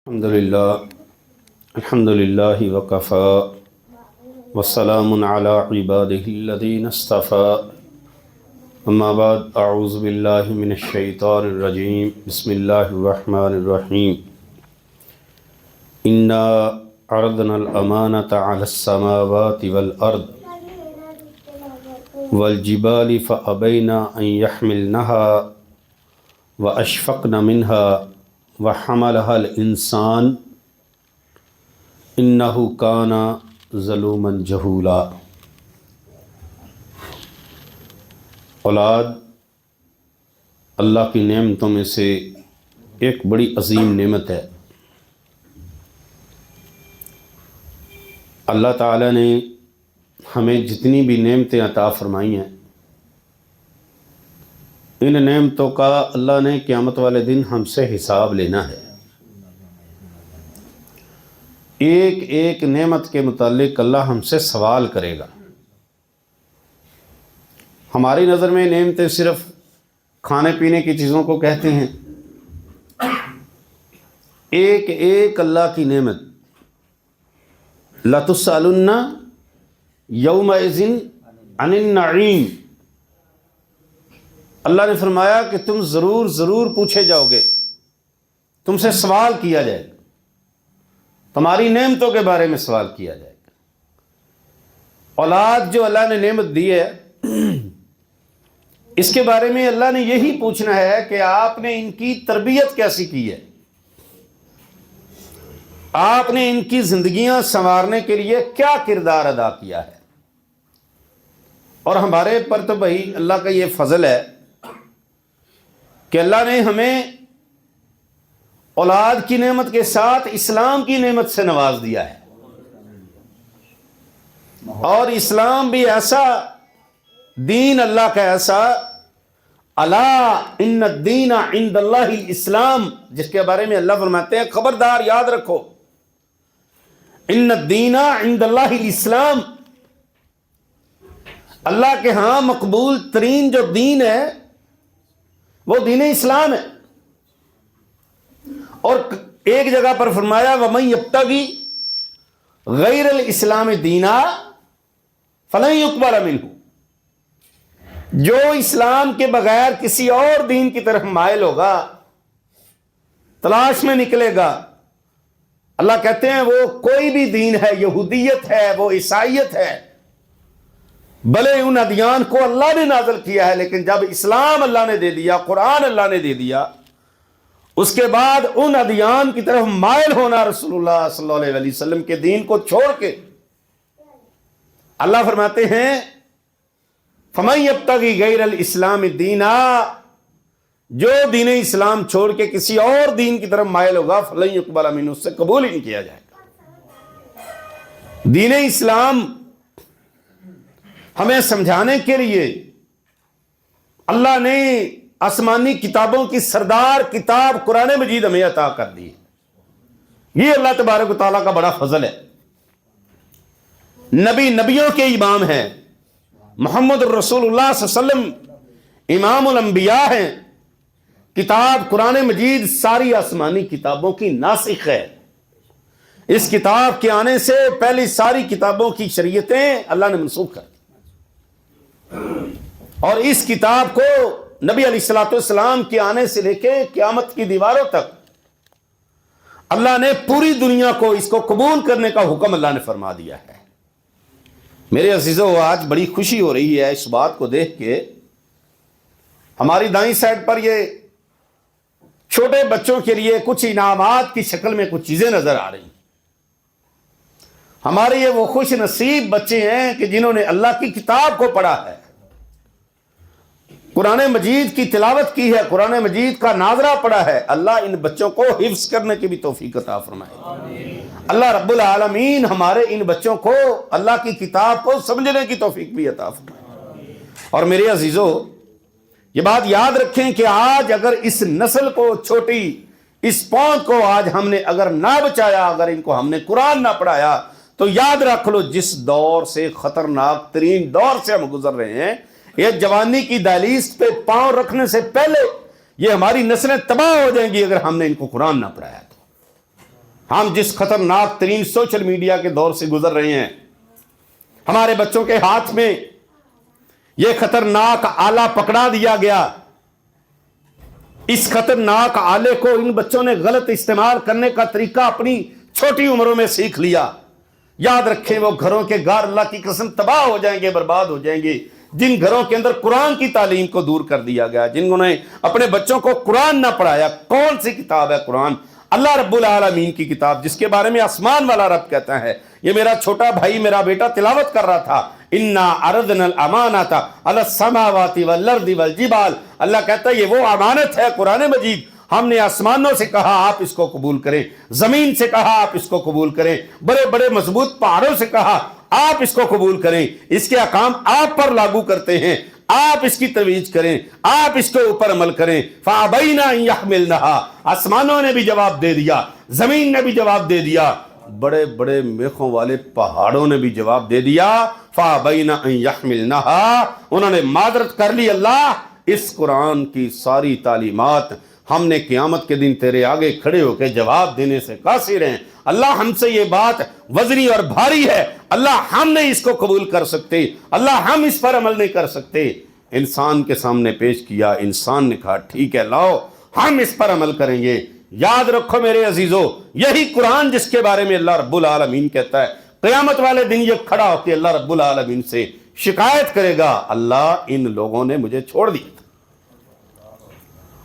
الحمد للہ وکفا والسلام علی عبادہ الذین اصطفى اما بعد اعوذ باللہ من الشیطان الرجیم بسم اللہ الرحمن الرحیم انا عرضنا الامانة علی السماوات والارض والجبال فابین ان يحملنها واشفقن منها وحملها الانسان انہ کان ظلوما جہولا۔ اولاد اللہ کی نعمتوں میں سے ایک بڑی عظیم نعمت ہے۔ اللہ تعالیٰ نے ہمیں جتنی بھی نعمتیں عطا فرمائی ہیں، ان نعمتوں کا اللہ نے قیامت والے دن ہم سے حساب لینا ہے۔ ایک ایک نعمت کے متعلق اللہ ہم سے سوال کرے گا۔ ہماری نظر میں نعمتیں صرف کھانے پینے کی چیزوں کو کہتے ہیں، ایک ایک اللہ کی نعمت۔ لَتُسْأَلُنَّ يَوْمَئِذٍ عَنِ النَّعِيمِ، اللہ نے فرمایا کہ تم ضرور ضرور پوچھے جاؤ گے، تم سے سوال کیا جائے گا، تمہاری نعمتوں کے بارے میں سوال کیا جائے گا۔ اولاد جو اللہ نے نعمت دی ہے، اس کے بارے میں اللہ نے یہی پوچھنا ہے کہ آپ نے ان کی تربیت کیسی کی ہے، آپ نے ان کی زندگیاں سنوارنے کے لیے کیا کردار ادا کیا ہے۔ اور ہمارے پر تو بھائی اللہ کا یہ فضل ہے کہ اللہ نے ہمیں اولاد کی نعمت کے ساتھ اسلام کی نعمت سے نواز دیا ہے، اور اسلام بھی ایسا دین، اللہ کا ایسا، الا ان الدین عند اللہ الاسلام، جس کے بارے میں اللہ فرماتے ہیں خبردار یاد رکھو، ان الدین عند اللہ الاسلام، اللہ کے ہاں مقبول ترین جو دین ہے وہ دین اسلام ہے۔ اور ایک جگہ پر فرمایا وَمَن يَبْتَغِي غَيْرَ الْإِسْلَامِ دِينًا فَلَن يُقْبَلَ مِنْهُ، جو اسلام کے بغیر کسی اور دین کی طرف مائل ہوگا، تلاش میں نکلے گا، اللہ کہتے ہیں وہ کوئی بھی دین ہے، یہودیت ہے، وہ عیسائیت ہے، بھلے ان ادیان کو اللہ نے نازل کیا ہے، لیکن جب اسلام اللہ نے دے دیا، قرآن اللہ نے دے دیا، اس کے بعد ان ادیان کی طرف مائل ہونا رسول اللہ صلی اللہ علیہ وسلم کے دین کو چھوڑ کے۔ اللہ فرماتے ہیں فَمَن يَبْتَغِي غَيْرَ الْإِسْلَامِ دِينًا، جو دین اسلام چھوڑ کے کسی اور دین کی طرف مائل ہوگا فَلَن يُقْبَلَ مِنْهُ، اس سے قبول ہی نہیں کیا جائے گا۔ دین اسلام ہمیں سمجھانے کے لیے اللہ نے آسمانی کتابوں کی سردار کتاب قرآن مجید ہمیں عطا کر دی۔ یہ اللہ تبارک و تعالیٰ کا بڑا فضل ہے۔ نبی نبیوں کے امام ہیں، محمد الرسول اللہ صلی اللہ علیہ وسلم امام الانبیاء ہیں۔ کتاب قرآن مجید ساری آسمانی کتابوں کی ناسخ ہے۔ اس کتاب کے آنے سے پہلی ساری کتابوں کی شریعتیں اللہ نے منسوخ کر دی، اور اس کتاب کو نبی علیہ الصلوۃ والسلام کے آنے سے لے کے قیامت کی دیواروں تک اللہ نے پوری دنیا کو اس کو قبول کرنے کا حکم اللہ نے فرما دیا ہے۔ میرے عزیزو، آج بڑی خوشی ہو رہی ہے اس بات کو دیکھ کے، ہماری دائیں سائڈ پر یہ چھوٹے بچوں کے لیے کچھ انعامات کی شکل میں کچھ چیزیں نظر آ رہی ہیں۔ ہمارے یہ وہ خوش نصیب بچے ہیں کہ جنہوں نے اللہ کی کتاب کو پڑھا ہے، قرآن مجید کی تلاوت کی ہے، قرآن مجید کا ناظرہ پڑھا ہے۔ اللہ ان بچوں کو حفظ کرنے کی بھی توفیق عطا فرمائے۔ اللہ رب العالمین ہمارے ان بچوں کو اللہ کی کتاب کو سمجھنے کی توفیق بھی عطا فرمائے۔ اور میرے عزیزو، یہ بات یاد رکھیں کہ آج اگر اس نسل کو، چھوٹی اس پونک کو آج ہم نے اگر نہ بچایا، اگر ان کو ہم نے قرآن نہ پڑھایا، تو یاد رکھ لو جس دور سے، خطرناک ترین دور سے ہم گزر رہے ہیں، یہ جوانی کی دہلیز پہ پاؤں رکھنے سے پہلے یہ ہماری نسلیں تباہ ہو جائیں گی اگر ہم نے ان کو قرآن نہ پڑھایا تو۔ ہم جس خطرناک ترین سوشل میڈیا کے دور سے گزر رہے ہیں، ہمارے بچوں کے ہاتھ میں یہ خطرناک آلہ پکڑا دیا گیا. اس خطرناک آلے کو ان بچوں نے غلط استعمال کرنے کا طریقہ اپنی چھوٹی عمروں میں سیکھ لیا. یاد رکھیں وہ گھروں کے گھر اللہ کی قسم تباہ ہو جائیں گے، برباد ہو جائیں گے جن گھروں کے اندر قرآن کی تعلیم کو دور کر دیا گیا، جنہوں نے اپنے بچوں کو قرآن نہ پڑھایا. کون سی کتاب ہے قرآن؟ اللہ رب العالمین کی کتاب، جس کے بارے میں آسمان والا رب کہتا ہے. یہ میرا چھوٹا بھائی، میرا بیٹا تلاوت کر رہا تھا، انا عرضنا الامانۃ علی السماوات والارض والجبال. اللہ کہتا ہے یہ وہ امانت ہے قرآن مجید، ہم نے آسمانوں سے کہا آپ اس کو قبول کریں، زمین سے کہا آپ اس کو قبول کریں، بڑے بڑے مضبوط پہاڑوں سے کہا آپ اس کو قبول کریں. اس کے احکام آپ پر لاگو کرتے ہیں، آپ اس کی ترویج کریں، آپ اس کے اوپر عمل کریں. فَأَبَيْنَا أَن يَحْمِلْنَهَا، آسمانوں نے بھی جواب دے دیا، زمین نے بھی جواب دے دیا، بڑے بڑے میخوں والے پہاڑوں نے بھی جواب دے دیا. فَأَبَيْنَا أَن يَحْمِلْنَهَا، انہوں نے معذرت کر لی. اللہ اس قرآن کی ساری تعلیمات ہم نے قیامت کے دن تیرے آگے کھڑے ہو کے جواب دینے سے قاصر ہیں. اللہ ہم سے یہ بات وزنی اور بھاری ہے، اللہ ہم نہیں اس کو قبول کر سکتے، اللہ ہم اس پر عمل نہیں کر سکتے. انسان کے سامنے پیش کیا، انسان نے کہا ٹھیک ہے لاؤ ہم اس پر عمل کریں گے. یاد رکھو میرے عزیزو، یہی قرآن جس کے بارے میں اللہ رب العالمین کہتا ہے قیامت والے دن یہ کھڑا ہو کے اللہ رب العالمین سے شکایت کرے گا، اللہ ان لوگوں نے مجھے چھوڑ دیا.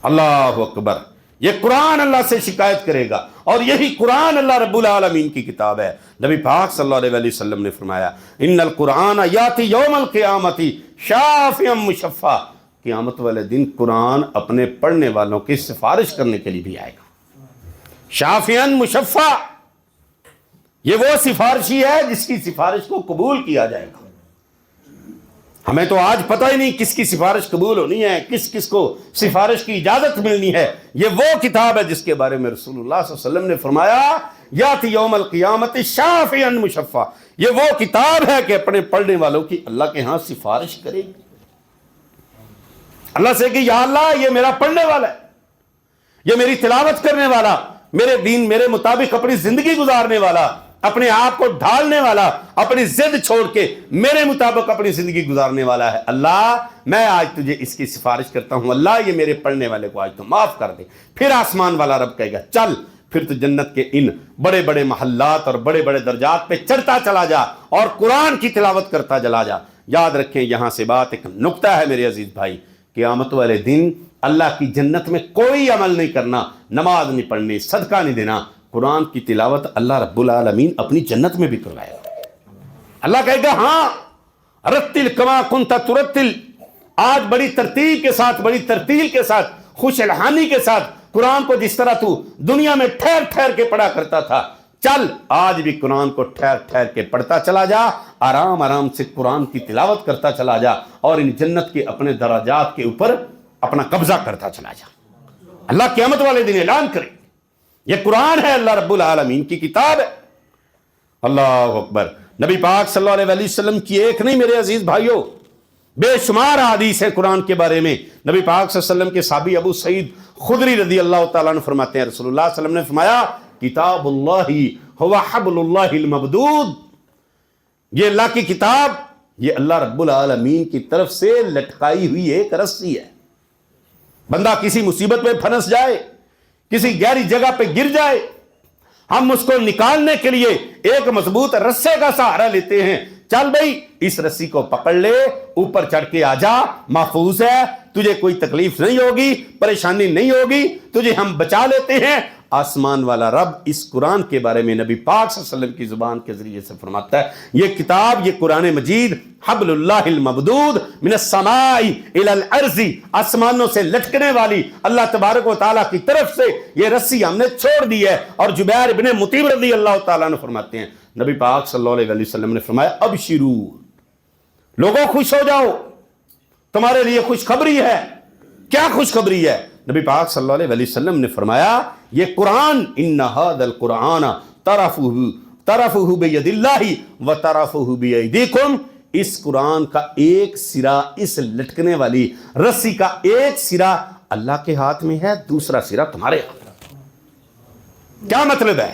اللہ اکبر، یہ قرآن اللہ سے شکایت کرے گا، اور یہی قرآن اللہ رب العالمین کی کتاب ہے. نبی پاک صلی اللہ علیہ وسلم نے فرمایا ان القرآن یاتی یوم القیامت شافعا مشفع، قیامت والے دن قرآن اپنے پڑھنے والوں کی سفارش کرنے کے لیے بھی آئے گا. شافعا مشفع، یہ وہ سفارشی ہے جس کی سفارش کو قبول کیا جائے گا. ہمیں تو آج پتہ ہی نہیں کس کی سفارش قبول ہونی ہے، کس کس کو سفارش کی اجازت ملنی ہے. یہ وہ کتاب ہے جس کے بارے میں رسول اللہ صلی اللہ علیہ وسلم نے فرمایا یاتی یوم القیامت شافعا مشفع، یہ وہ کتاب ہے کہ اپنے پڑھنے والوں کی اللہ کے ہاں سفارش کرے گی. اللہ سے کہ یا اللہ یہ میرا پڑھنے والا ہے، یہ میری تلاوت کرنے والا، میرے دین میرے مطابق اپنی زندگی گزارنے والا، اپنے آپ کو ڈھالنے والا، اپنی ضد چھوڑ کے میرے مطابق اپنی زندگی گزارنے والا ہے. اللہ میں آج تجھے اس کی سفارش کرتا ہوں، اللہ یہ میرے پڑھنے والے کو آج تو معاف کر دے. پھر آسمان والا رب کہے گا چل پھر تو جنت کے ان بڑے بڑے محلات اور بڑے بڑے درجات پہ چڑھتا چلا جا اور قرآن کی تلاوت کرتا چلا جا. یاد رکھیں یہاں سے بات ایک نکتہ ہے میرے عزیز بھائی، قیامت والے دن اللہ کی جنت میں کوئی عمل نہیں کرنا، نماز نہیں پڑھنی، صدقہ نہیں دینا، قرآن کی تلاوت اللہ رب العالمین اپنی جنت میں بھی کروائے گا. اللہ کہے گا ہاں رتل کما کنت ترتل، آج بڑی ترتیب کے ساتھ، بڑی ترتیل کے ساتھ، خوش الحانی کے ساتھ قرآن کو جس طرح تو دنیا میں ٹھہر ٹھہر کے پڑھا کرتا تھا، چل آج بھی قرآن کو ٹھہر ٹھہر کے پڑھتا چلا جا، آرام آرام سے قرآن کی تلاوت کرتا چلا جا، اور ان جنت کے اپنے درجات کے اوپر اپنا قبضہ کرتا چلا جا. اللہ قیامت والے دن اعلان کرے یہ قرآن ہے، اللہ رب العالمین کی کتاب ہے. اللہ اکبر. نبی پاک صلی اللہ علیہ وسلم کی ایک نہیں میرے عزیز بھائیوں، بے شمار حدیث ہے قرآن کے بارے میں. نبی پاک صلی اللہ علیہ وسلم کے صحابی ابو سعید خدری رضی اللہ تعالیٰ عنہ فرماتے ہیں رسول اللہ صلی اللہ علیہ وسلم نے فرمایا کتاب اللہ هو حبل اللہ الممدود، یہ اللہ کی کتاب، یہ اللہ رب العالمین کی طرف سے لٹکائی ہوئی ایک رسی ہے. بندہ کسی مصیبت میں پھنس جائے، کسی گہری جگہ پہ گر جائے، ہم اس کو نکالنے کے لیے ایک مضبوط رسے کا سہارا لیتے ہیں. چل بھائی اس رسی کو پکڑ لے، اوپر چڑھ کے آ جا، محفوظ ہے، تجھے کوئی تکلیف نہیں ہوگی، پریشانی نہیں ہوگی، تجھے ہم بچا لیتے ہیں. آسمان والا رب اس قرآن کے بارے میں نبی پاک صلی اللہ علیہ وسلم کی زبان کے ذریعے سے فرماتا ہے یہ کتاب، یہ قرآن مجید حبل اللہ الممدود من السماء الى الارض، آسمانوں سے لٹکنے والی اللہ تبارک و تعالیٰ کی طرف سے یہ رسی ہم نے چھوڑ دی ہے. اور جبیر ابن مطعم رضی اللہ تعالیٰ نے فرماتے ہیں نبی پاک صلی اللہ علیہ وسلم نے فرمایا ابشروا، لوگوں خوش ہو جاؤ، تمہارے لیے خوشخبری ہے. کیا خوشخبری ہے؟ نبی پاک صلی اللہ علیہ وسلم نے فرمایا یہ قرآن ان ھذا القرآن طرفہ بید اللہ و طرفہ بیدیکم، اس قرآن کا ایک سرا، اس لٹکنے والی رسی کا ایک سرا اللہ کے ہاتھ میں ہے، دوسرا سرا تمہارے ہاتھ میں. کیا مطلب ہے؟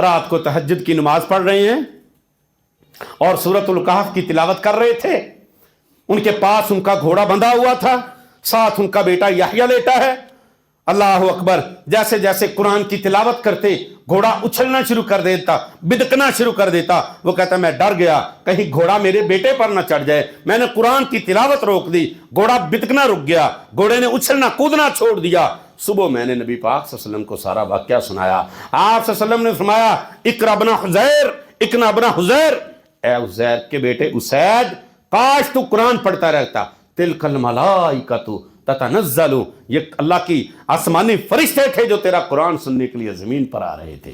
رات کو تہجد کی نماز پڑھ رہے ہیں اور سورۃ الکہف کی تلاوت کر رہے تھے، ان کے پاس ان کا گھوڑا بندھا ہوا تھا، ساتھ ان کا بیٹا یحییٰ لیٹا ہے۔ اللہ اکبر، جیسے جیسے قرآن کی تلاوت کرتے گھوڑا اچھلنا شروع کر دیتا، بدکنا شروع کر دیتا۔ وہ کہتا میں ڈر گیا کہیں گھوڑا میرے بیٹے پر نہ چڑھ جائے، میں نے قرآن کی تلاوت روک دی، گھوڑا بدکنا رک گیا، گھوڑے نے اچھلنا کودنا چھوڑ دیا۔ صبح میں نے نبی پاک صلی اللہ علیہ وسلم کو سارا واقعہ سنایا۔ آپ صلی اللہ علیہ وسلم نے فرمایا اقرا ابن حزیر، اقرا ابن حزیر، اے حزیر کے بیٹے اسید، کاش تو قرآن پڑھتا رہتا۔ تلک الملائکۃ تتنزل، یہ اللہ کی آسمانی فرشتے تھے جو تیرا قرآن سننے کے لیے زمین پر آ رہے تھے،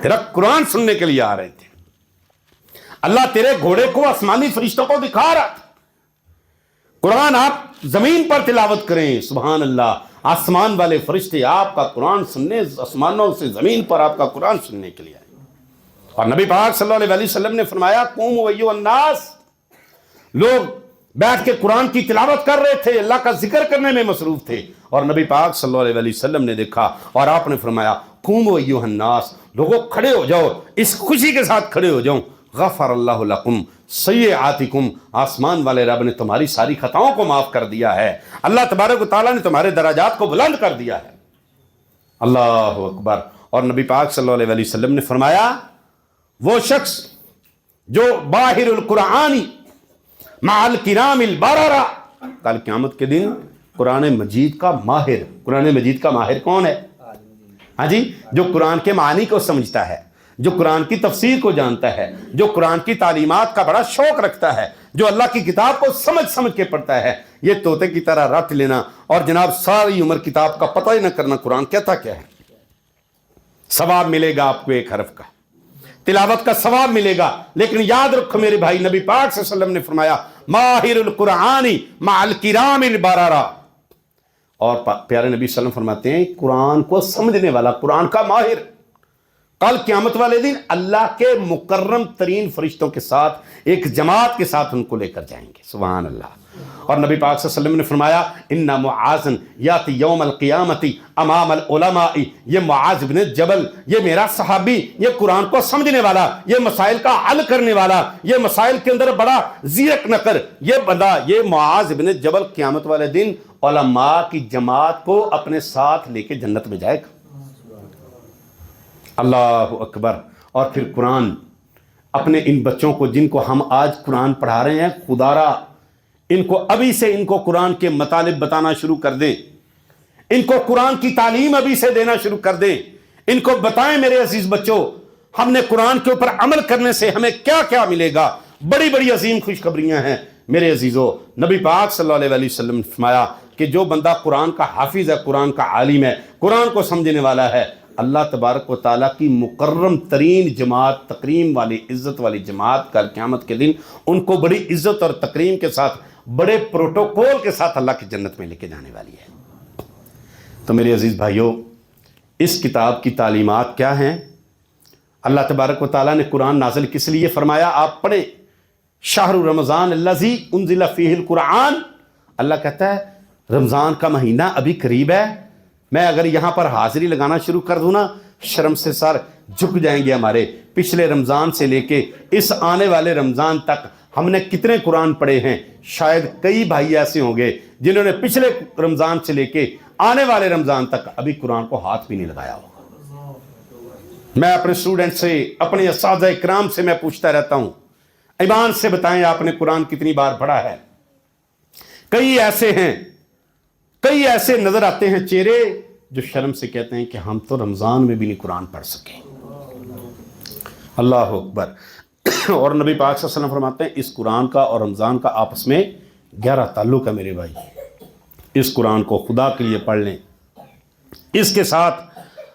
تیرا قرآن سننے کے لیے آ رہے تھے۔ اللہ تیرے گھوڑے کو آسمانی فرشتوں کو دکھا رہا تھا۔ قرآن آپ زمین پر تلاوت کریں، سبحان اللہ، آسمان والے فرشتے آپ کا قرآن سننے، آسمانوں سے زمین پر آپ کا قرآن سننے کے لیے آئے۔ اور نبی پاک صلی اللہ علیہ وسلم نے فرمایا قوموا ایھا الناس، لوگ بیٹھ کے قرآن کی تلاوت کر رہے تھے، اللہ کا ذکر کرنے میں مصروف تھے، اور نبی پاک صلی اللہ علیہ وسلم نے دیکھا اور آپ نے فرمایا قوموا ایھا الناس، لوگوں کھڑے ہو جاؤ، اس خوشی کے ساتھ کھڑے ہو جاؤ، غفر اللہ لکم سیئاتکم، آسمان والے رب نے تمہاری ساری خطاؤں کو معاف کر دیا ہے، اللہ تبارک و تعالیٰ نے تمہارے درجات کو بلند کر دیا ہے۔ اللہ اکبر۔ اور نبی پاک صلی اللہ علیہ وسلم نے فرمایا وہ شخص جو باہر القرآن مع الکرام البررہ، کل قیامت کے دن قرآن مجید کا ماہر، قرآن مجید کا ماہر کون ہے؟ ہاں جی، جو قرآن کے معنی کو سمجھتا ہے، جو قرآن کی تفسیر کو جانتا ہے، جو قرآن کی تعلیمات کا بڑا شوق رکھتا ہے، جو اللہ کی کتاب کو سمجھ کے پڑھتا ہے۔ یہ طوطے کی طرح رٹ لینا اور جناب ساری عمر کتاب کا پتہ ہی نہ کرنا قرآن کہتا کیا ہے، ثواب ملے گا آپ کو ایک حرف کا، تلاوت کا ثواب ملے گا، لیکن یاد رکھو میرے بھائی، نبی پاک صلی اللہ علیہ وسلم نے فرمایا ماہر القرآن مع الکرام البررہ، اور پیارے نبی صلی اللہ علیہ وسلم فرماتے ہیں قرآن کو سمجھنے والا، قرآن کا ماہر، کل قیامت والے دن اللہ کے مکرم ترین فرشتوں کے ساتھ ایک جماعت کے ساتھ ان کو لے کر جائیں گے، سبحان اللہ۔ اور نبی پاک صلی اللہ علیہ وسلم نے فرمایا ان معاذ یاتی یوم القیامت امام العلماء، یہ معاذ بن جبل، یہ میرا صحابی، یہ قرآن کو سمجھنے والا، یہ مسائل کا حل کرنے والا، یہ مسائل کے اندر بڑا زیرک نکر، یہ بندہ، یہ معاذ بن جبل قیامت والے دن علماء کی جماعت کو اپنے ساتھ لے کے جنت میں جائے گا۔ اللہ اکبر۔ اور پھر قرآن اپنے ان بچوں کو جن کو ہم آج قرآن پڑھا رہے ہیں، خدا را ان کو ابھی سے ان کو قرآن کے مطالب بتانا شروع کر دیں، ان کو قرآن کی تعلیم ابھی سے دینا شروع کر دیں، ان کو بتائیں میرے عزیز بچوں ہم نے قرآن کے اوپر عمل کرنے سے ہمیں کیا کیا ملے گا۔ بڑی بڑی عظیم خوشخبریاں ہیں میرے عزیزوں۔ نبی پاک صلی اللہ علیہ وسلم نے فرمایا کہ جو بندہ قرآن کا حافظ ہے، قرآن کا عالم ہے، قرآن کو سمجھنے والا ہے، اللہ تبارک و تعالیٰ کی مکرم ترین جماعت، تکریم والی، عزت والی جماعت کل قیامت کے دن ان کو بڑی عزت اور تکریم کے ساتھ، بڑے پروٹوکول کے ساتھ اللہ کی جنت میں لے کے جانے والی ہے۔ تو میرے عزیز بھائیوں، اس کتاب کی تعلیمات کیا ہیں؟ اللہ تبارک و تعالیٰ نے قرآن نازل کس لیے فرمایا آپ پڑھیں؟ شہر رمضان الذی انزل فیہ القرآن، اللہ کہتا ہے رمضان کا مہینہ ابھی قریب ہے، میں اگر یہاں پر حاضری لگانا شروع کر دوں نا، شرم سے سر جھک جائیں گے ہمارے۔ پچھلے رمضان سے لے کے اس آنے والے رمضان تک ہم نے کتنے قرآن پڑھے ہیں؟ شاید کئی بھائی ایسے ہوں گے جنہوں نے پچھلے رمضان سے لے کے آنے والے رمضان تک ابھی قرآن کو ہاتھ بھی نہیں لگایا ہوگا۔ میں اپنے اسٹوڈنٹ سے، اپنے اساتذہ اکرام سے میں پوچھتا رہتا ہوں، ایمان سے بتائیں آپ نے قرآن کتنی بار پڑھا ہے؟ کئی ایسے ہیں، کئی ایسے نظر آتے ہیں چہرے جو شرم سے کہتے ہیں کہ ہم تو رمضان میں بھی نہیں قرآن پڑھ سکے۔ اللہ اکبر۔ اور نبی پاک صلی اللہ علیہ وسلم فرماتے ہیں اس قرآن کا اور رمضان کا آپس میں گہرا تعلق ہے میرے بھائی، اس قرآن کو خدا کے لیے پڑھ لیں، اس کے ساتھ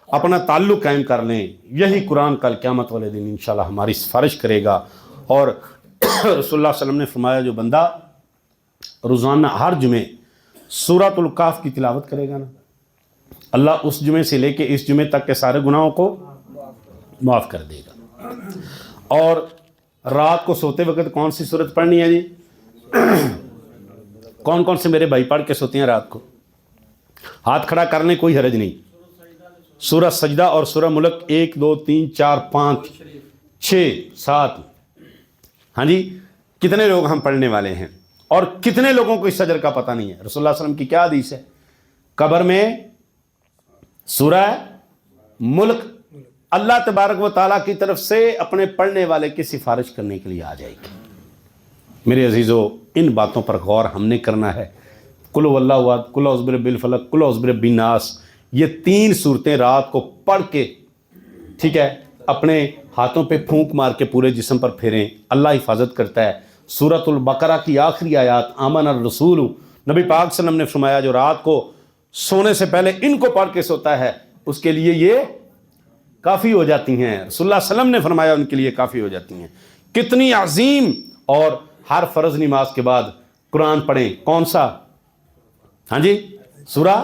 اپنا تعلق قائم کر لیں، یہی قرآن کل قیامت والے دن انشاءاللہ ہماری سفارش کرے گا۔ اور رسول اللہ صلی اللہ علیہ وسلم نے فرمایا جو بندہ روزانہ ہر جمعے سورۃ الکہف کی تلاوت کرے گا نا، اللہ اس جمعے سے لے کے اس جمعے تک کے سارے گناہوں کو معاف کر دے گا۔ اور رات کو سوتے وقت کون سی سورت پڑھنی ہے جی؟ کون کون سے میرے بھائی پڑھ کے سوتے ہیں رات کو؟ ہاتھ کھڑا کرنے کوئی حرج نہیں۔ سورہ سجدہ اور سورہ ملک 1 2 3 4 5 6 7 ہاں جی کتنے لوگ ہم پڑھنے والے ہیں اور کتنے لوگوں کو اس سجر کا پتہ نہیں ہے؟ رسول اللہ صلی اللہ علیہ وسلم کی کیا حدیث ہے؟ قبر میں سورہ ملک اللہ تبارک و تعالیٰ کی طرف سے اپنے پڑھنے والے کی سفارش کرنے کے لیے آ جائے گی۔ میرے عزیزو ان باتوں پر غور ہم نے کرنا ہے۔ قل هو اللہ احد، قل اعوذ برب الفلق، قل اعوذ برب الناس، یہ 3 صورتیں رات کو پڑھ کے ٹھیک ہے اپنے ہاتھوں پہ پھونک مار کے پورے جسم پر پھیریں، اللہ حفاظت کرتا ہے۔ سورۃ البقرہ کی آخری آیات آمن الرسول، نبی پاک صلی اللہ علیہ وسلم نے فرمایا جو رات کو سونے سے پہلے ان کو پڑھ کے سوتا ہے اس کے لیے یہ کافی ہو جاتی ہیں۔ رسول اللہ صلی اللہ علیہ وسلم نے فرمایا ان کے لیے کافی ہو جاتی ہیں۔ کتنی عظیم! اور ہر فرض نماز کے بعد قرآن پڑھیں۔ کون سا؟ ہاں جی سورہ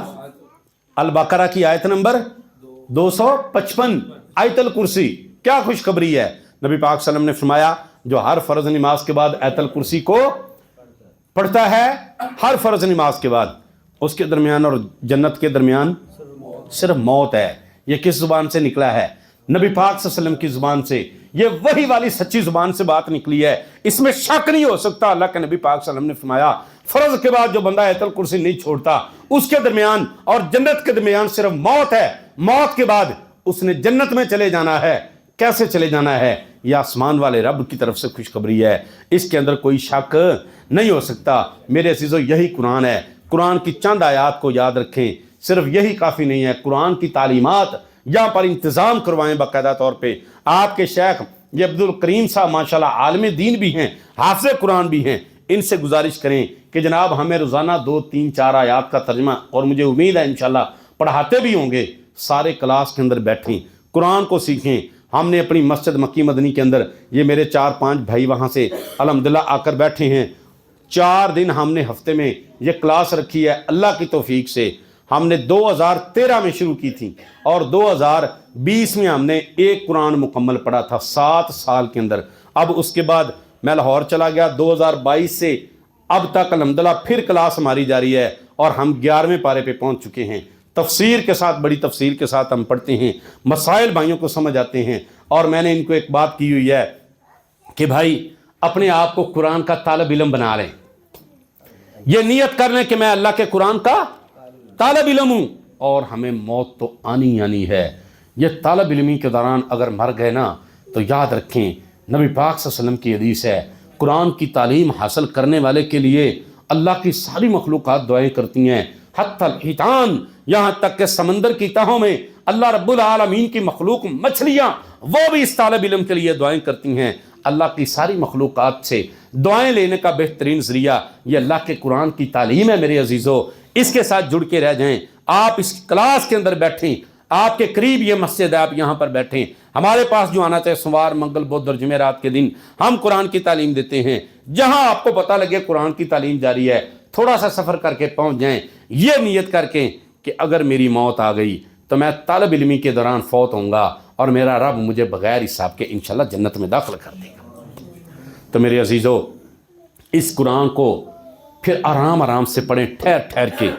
البقرہ کی آیت نمبر 255 آیت الکرسی۔ کیا خوشخبری ہے! نبی پاک صلی اللہ علیہ وسلم نے فرمایا جو ہر فرض نماز کے بعد آیت الکرسی کو پڑھتا ہے، ہر فرض نماز کے بعد، اس کے درمیان اور جنت کے درمیان صرف موت ہے۔ یہ کس زبان سے نکلا ہے؟ نبی پاک صلی اللہ علیہ وسلم کی زبان سے۔ یہ وہی والی سچی زبان سے بات نکلی ہے، اس میں شک نہیں ہو سکتا۔ اللہ کے نبی پاک صلی اللہ علیہ وسلم نے فرمایا فرض کے بعد جو بندہ آیت الکرسی نہیں چھوڑتا اس کے درمیان اور جنت کے درمیان صرف موت ہے۔ موت کے بعد اس نے جنت میں چلے جانا ہے۔ کیسے چلے جانا ہے؟ یہ آسمان والے رب کی طرف سے خوشخبری ہے، اس کے اندر کوئی شک نہیں ہو سکتا۔ میرے عزیزو یہی قرآن ہے۔ قرآن کی چند آیات کو یاد رکھیں، صرف یہی کافی نہیں ہے۔ قرآن کی تعلیمات یہاں پر انتظام کروائیں باقاعدہ طور پہ۔ آپ کے شیخ یہ عبد الکریم صاحب ماشاءاللہ عالم دین بھی ہیں، حافظ قرآن بھی ہیں، ان سے گزارش کریں کہ جناب ہمیں روزانہ 2 3 4 آیات کا ترجمہ، اور مجھے امید ہے انشاءاللہ پڑھاتے بھی ہوں گے، سارے کلاس کے اندر بیٹھیں، قرآن کو سیکھیں۔ ہم نے اپنی مسجد مکی مدنی کے اندر یہ میرے 4 5 بھائی وہاں سے الحمدللہ آ کر بیٹھے ہیں۔ 4 دن ہم نے ہفتے میں یہ کلاس رکھی ہے، اللہ کی توفیق سے۔ ہم نے 2013 میں شروع کی تھی اور 2020 میں ہم نے ایک قرآن مکمل پڑھا تھا 7 سال کے اندر۔ اب اس کے بعد میں لاہور چلا گیا، 2022 سے اب تک الحمدللہ پھر کلاس ہماری جاری ہے اور ہم 11ویں پارے پہ پہنچ چکے ہیں۔ تفسیر کے ساتھ، بڑی تفسیر کے ساتھ ہم پڑھتے ہیں، مسائل بھائیوں کو سمجھ آتے ہیں۔ اور میں نے ان کو ایک بات کی ہوئی ہے کہ بھائی اپنے آپ کو قرآن کا طالب علم بنا لیں، یہ نیت کر لیں کہ میں اللہ کے قرآن کا طالب علم ہوں، اور ہمیں موت تو آنی آنی ہے۔ یہ طالب علمی کے دوران اگر مر گئے نا تو یاد رکھیں نبی پاک صلی اللہ علیہ وسلم کی حدیث ہے، قرآن کی تعلیم حاصل کرنے والے کے لیے اللہ کی ساری مخلوقات دعائیں کرتی ہیں، حتی الحیتان، یہاں تک کہ سمندر کی تہوں میں اللہ رب العالمین کی مخلوق مچھلیاں وہ بھی اس طالب علم کے لیے دعائیں کرتی ہیں۔ اللہ کی ساری مخلوقات سے دعائیں لینے کا بہترین ذریعہ یہ اللہ کے قرآن کی تعلیم ہے۔ میرے عزیزو اس کے ساتھ جڑ کے رہ جائیں، آپ اس کلاس کے اندر بیٹھیں، آپ کے قریب یہ مسجد ہے، آپ یہاں پر بیٹھیں، ہمارے پاس جو آنا چاہے سوموار منگل بدھ اور جمعرات کے دن ہم قرآن کی تعلیم دیتے ہیں۔ جہاں آپ کو پتہ لگے قرآن کی تعلیم جاری ہے تھوڑا سا سفر کر کے پہنچ جائیں، یہ نیت کر کے کہ اگر میری موت آ گئی تو میں طالب علمی کے دوران فوت ہوں گا اور میرا رب مجھے بغیر حساب کے انشاءاللہ جنت میں داخل کر دے گا۔ تو میرے عزیزو اس قرآن کو پھر آرام آرام سے پڑھیں، ٹھہر ٹھہر کے۔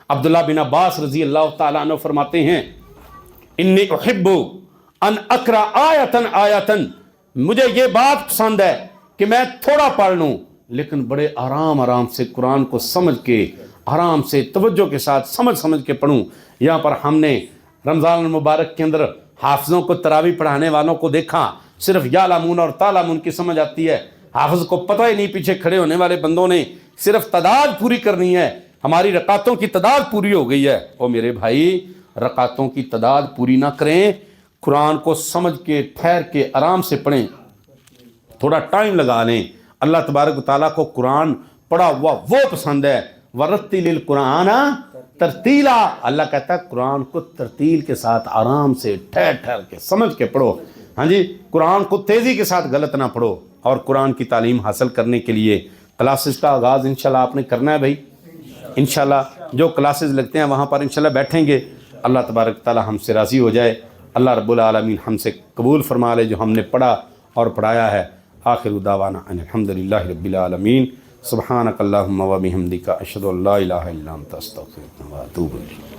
عبداللہ بن عباس رضی اللہ تعالیٰ عنہ فرماتے ہیں انی احب ان اقرا آیتن آیتن، مجھے یہ بات پسند ہے کہ میں تھوڑا پڑھ لوں لیکن بڑے آرام آرام سے قرآن کو سمجھ کے، آرام سے توجہ کے ساتھ سمجھ کے پڑھوں۔ یہاں پر ہم نے رمضان المبارک کے اندر حافظوں کو تراویح پڑھانے والوں کو دیکھا، صرف یعلمون اور تعلمون کی سمجھ آتی ہے، حافظ کو پتہ ہی نہیں پیچھے کھڑے ہونے والے بندوں نے صرف تعداد پوری کرنی ہے، ہماری رکعتوں کی تعداد پوری ہو گئی ہے۔ او میرے بھائی رکعتوں کی تعداد پوری نہ کریں، قرآن کو سمجھ کے ٹھہر کے آرام سے پڑھیں، تھوڑا ٹائم لگا لیں۔ اللہ تبارک و تعالیٰ کو قرآن پڑھا ہوا وہ پسند ہے، وَرَتِّلِ الْقُرْآنَ ترتیلا، اللہ کہتا ہے قرآن کو ترتیل کے ساتھ آرام سے ٹھہر ٹھہر کے سمجھ کے پڑھو۔ ہاں جی قرآن کو تیزی کے ساتھ غلط نہ پڑھو۔ اور قرآن کی تعلیم حاصل کرنے کے لیے کلاسز کا آغاز انشاءاللہ آپ نے کرنا ہے بھائی، انشاءاللہ جو کلاسز لگتے ہیں وہاں پر انشاءاللہ بیٹھیں گے۔ اللہ تبارک تعالیٰ ہم سے راضی ہو جائے، اللہ رب العالمین ہم سے قبول فرما لے جو ہم نے پڑھا اور پڑھایا ہے۔ آخر دعوانا ان الحمدللہ رب العالمین، سبحانک اللہم و بحمدک، اشہد ان لا الہ الا انت، استغفرک و اتوب الیک۔